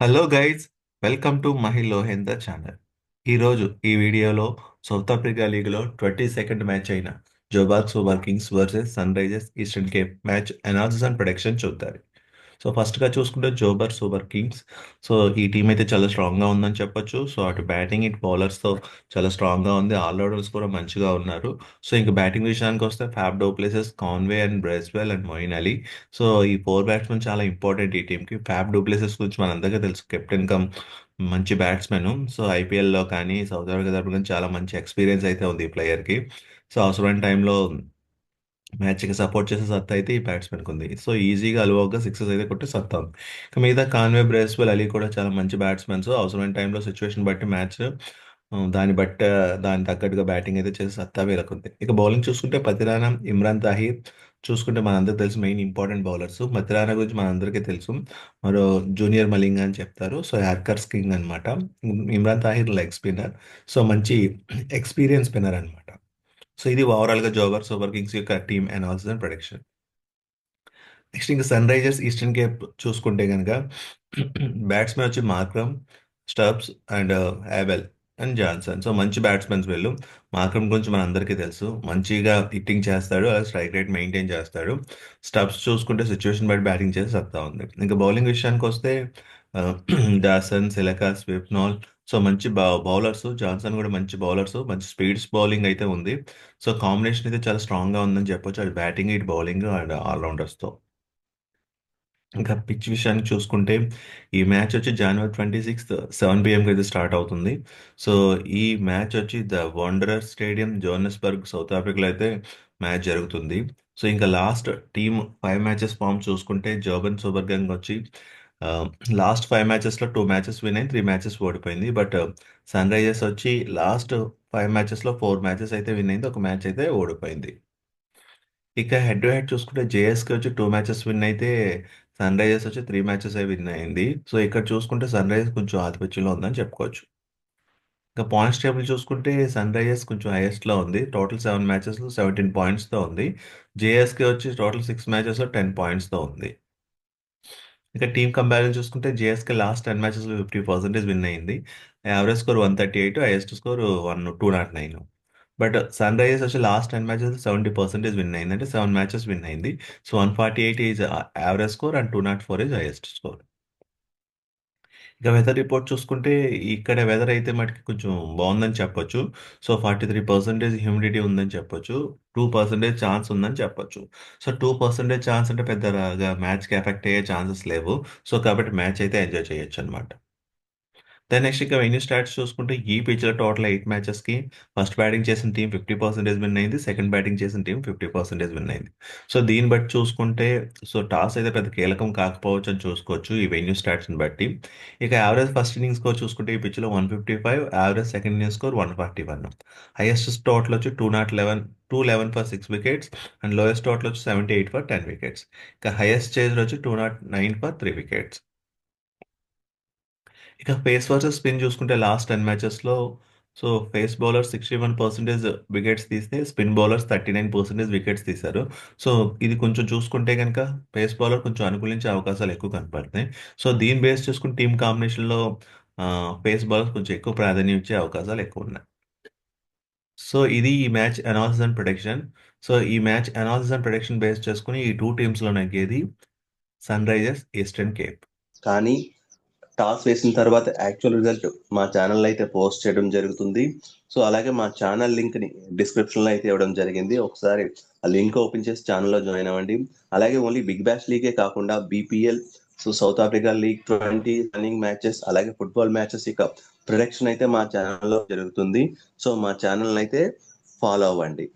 Hello guys, welcome to Mahil Lohender channel. ఈరోజు ఈ వీడియోలో సౌత్ ఆఫ్రికా లీగ్లో 22nd మ్యాచ్ అయిన Joburg Super Kings versus Sunrisers Eastern Cape match analysis and prediction చూద్దాం. So ఫస్ట్గా చూసుకుంటే జోబర్ సూపర్ కింగ్స్. సో ఈ టీం అయితే చాలా స్ట్రాంగ్గా ఉందని చెప్పొచ్చు. సో అటు బ్యాటింగ్ ఇటు బౌలర్స్తో చాలా స్ట్రాంగ్గా ఉంది. ఆల్రౌండర్స్ కూడా మంచిగా ఉన్నారు. సో ఇంక బ్యాటింగ్ విషయానికి వస్తే Faf du Plessis, Conway and Bracewell and Moeen Ali. So ఈ ఫోర్ బ్యాట్స్మెన్ చాలా ఇంపార్టెంట్ ఈ టీంకి. ఫ్యాబ్ డూప్లెసెస్ గురించి మనందరికీ తెలుసు, కెప్టెన్ కమ్ మంచి బ్యాట్స్మెన్. సో ఐపీఎల్లో కానీ సౌత్ ఆఫ్రికా తరపున కానీ చాలా మంచి ఎక్స్పీరియన్స్ అయితే ఉంది ఈ ప్లేయర్కి. సో అవసరమైన టైంలో మ్యాచ్కి సపోర్ట్ చేసే సత్తా అయితే ఈ బ్యాట్స్మెన్కి ఉంది. సో ఈజీగా అలవోగా సిక్సెస్ అయితే కొట్టి సత్తా ఉంది. ఇక మిగతా కాన్వే, బ్రేస్వెల్, అలీ కూడా చాలా మంచి బ్యాట్స్మెన్స్. అవసరమైన టైంలో సిచ్యువేషన్ బట్టి మ్యాచ్ దాన్ని బట్టి దాని తగ్గట్టుగా బ్యాటింగ్ అయితే చేసే సత్తా వీళ్ళకుంది. ఇక బౌలింగ్ చూసుకుంటే పతిరానా, ఇమ్రాన్ తాహిర్ చూసుకుంటే మనందరికీ తెలుసు మెయిన్ ఇంపార్టెంట్ బౌలర్స్. మతిరానా గురించి మనందరికీ తెలుసు, మరో జూనియర్ మలింగా అని చెప్తారు. సో యార్కర్స్ కింగ్ అనమాట. Imran Tahir leg spinner. So మంచి ఎక్స్పీరియన్స్ స్పిన్నర్ అనమాట. సో ఇది ఓవరాల్గా జోబర్ సూపర్ కింగ్స్ యొక్క team analysis and prediction. Next ఇంకా సన్ రైజర్స్ ఈస్టర్న్ కేప్ చూసుకుంటే కనుక బ్యాట్స్మెన్ వచ్చి Markram, Stubbs and Abell and Jansen. So మంచి బ్యాట్స్మెన్స్ వీళ్ళు. మార్క్రమ్ గురించి మన అందరికీ తెలుసు, మంచిగా హిట్టింగ్ చేస్తాడు, అలా స్ట్రైక్ రేట్ మెయింటైన్ చేస్తాడు. స్టబ్స్ చూసుకుంటే సిచ్యువేషన్ బట్టి బ్యాటింగ్ చేసి సత్తా ఉంది. ఇంకా బౌలింగ్ విషయానికి వస్తే డాసన్, సిలకా, స్విప్నాల్. సో మంచి బౌలర్స్. జాన్సన్ కూడా మంచి బౌలర్స్, మంచి స్పీడ్స్ బౌలింగ్ అయితే ఉంది. సో కాంబినేషన్ అయితే చాలా స్ట్రాంగ్గా ఉందని చెప్పొచ్చు, అది బ్యాటింగ్ ఇటు బౌలింగ్ అండ్ ఆల్రౌండర్స్తో. ఇంకా పిచ్ విషయానికి చూసుకుంటే ఈ మ్యాచ్ వచ్చి January 26th 7 PM అయితే స్టార్ట్ అవుతుంది. సో ఈ మ్యాచ్ వచ్చి ద వండరర్ స్టేడియం జోహన్నెస్బర్గ్ సౌత్ ఆఫ్రికాలో అయితే మ్యాచ్ జరుగుతుంది. సో ఇంకా లాస్ట్ టీమ్ 5 మ్యాచెస్ ఫామ్ చూసుకుంటే జోబన్ సూపర్ గంగ్ వచ్చి లాస్ట్ 5 మ్యాచెస్లో 2 మ్యాచెస్ విన్ అయి 3 మ్యాచెస్ ఓడిపోయింది. బట్ సన్ రైజర్స్ వచ్చి లాస్ట్ 5 మ్యాచెస్లో 4 మ్యాచెస్ అయితే విన్ అయింది, ఒక మ్యాచ్ అయితే ఓడిపోయింది. ఇక హెడ్ టు హెడ్ చూసుకుంటే జేఎస్కే వచ్చి 2 మ్యాచెస్ విన్ అయితే సన్ రైజర్స్ వచ్చి 3 మ్యాచెస్ అయి విన్ అయింది. సో ఇక్కడ చూసుకుంటే సన్ రైజర్స్ కొంచెం ఆధిపత్యంలో ఉందని చెప్పుకోవచ్చు. ఇంకా పాయింట్స్ టేబుల్ చూసుకుంటే సన్ రైజర్స్ కొంచెం హైయెస్ట్లో ఉంది. టోటల్ 7 మ్యాచెస్లో 17 పాయింట్స్తో ఉంది. జేఎస్కే వచ్చి టోటల్ 6 మ్యాచెస్లో 10 పాయింట్స్తో ఉంది. ఇక టీమ్ కంపారిజన్ చూసుకుంటే జేఎస్కే లాస్ట్ 10 మ్యాచెస్లో 50% విన్ అయింది. Average score 138, highest score 209. But Sunrisers వచ్చి లాస్ట్ 10 మ్యాచెస్ 70% విన్ అయింది, అంటే 7 మ్యాచెస్ విన్ అయింది. So 148 is average score and 204 is highest score. ఇక వెదర్ రిపోర్ట్ చూసుకుంటే ఇక్కడ వెదర్ అయితే మటుకి కొంచెం బాగుందని చెప్పొచ్చు. సో 43% హ్యూమిడిటీ ఉందని చెప్పొచ్చు. 2% ఛాన్స్ ఉందని చెప్పొచ్చు. సో 2% ఛాన్స్ అంటే పెద్దగా మ్యాచ్కి ఎఫెక్ట్ అయ్యే ఛాన్సెస్ లేవు. సో కాబట్టి మ్యాచ్ అయితే ఎంజాయ్ చేయొచ్చు అనమాట. దెన్ నెక్స్ట్ ఇక వెన్యూ స్టాట్స్ చూసుకుంటే ఈ పిచ్లో టోటల్ 8 మ్యాచెస్కి ఫస్ట్ బ్యాటింగ్ చేసిన టీం 50% విన్ అయింది, సెకండ్ బ్యాటింగ్ చేసిన టీం 50% విన్ అయింది. సో దీన్ని బట్టి చూసుకుంటే సో టాస్ అయితే పెద్ద కీలకం కాకపోవచ్చు అని చూసుకోవచ్చు ఈ వెన్యూ స్టాట్స్ని బట్టి. ఇక యావరేజ్ ఫస్ట్ ఇన్నింగ్ స్కోర్ చూసుకుంటే ఈ పిచ్లో 155, average second inning score 141. Highest total వచ్చి 211 for 6 wickets and lowest total వచ్చి 78 ఫర్ 10 వికెట్స్. ఇక హైయెస్ట్ చేజ్ వచ్చి 209 ఫర్ 3 వికెట్స్. ఇక పేస్ వర్సెస్ స్పిన్ చూసుకుంటే లాస్ట్ 10 మ్యాచెస్లో సో ఫేస్ బౌలర్ 61% వికెట్స్ తీస్తే స్పిన్ బౌలర్స్ 39% వికెట్స్ తీశారు. సో ఇది కొంచెం చూసుకుంటే కనుక పేస్ బౌలర్ కొంచెం అనుకూలించే అవకాశాలు ఎక్కువ కనపడుతున్నాయి. సో దీన్ని బేస్ చేసుకుని టీమ్ కాంబినేషన్లో పేస్ బౌలర్స్ కొంచెం ఎక్కువ ప్రాధాన్యం ఇచ్చే అవకాశాలు ఎక్కువ ఉన్నాయి. సో ఇది ఈ match analysis and prediction. So ఈ match analysis and prediction base చేసుకుని ఈ టూ టీమ్స్లో నెగ్గేది సన్ రైజర్స్, ఈస్టర్న్ కేప్. కానీ టాస్ వేసిన తర్వాత యాక్చువల్ రిజల్ట్ మా ఛానల్ అయితే పోస్ట్ చేయడం జరుగుతుంది. సో అలాగే మా ఛానల్ లింక్ ని డిస్క్రిప్షన్ లో అయితే ఇవ్వడం జరిగింది. ఒకసారి ఆ లింక్ ఓపెన్ చేసి ఛానల్లో జాయిన్ అవ్వండి. అలాగే ఓన్లీ బిగ్ బ్యాష్ లీగే కాకుండా BPL, so south Africa league 20 running matches, అలాగే ఫుట్బాల్ మ్యాచెస్ ఇక ప్రొడక్షన్ అయితే మా ఛానల్లో జరుగుతుంది. సో మా ఛానల్ అయితే ఫాలో అవ్వండి.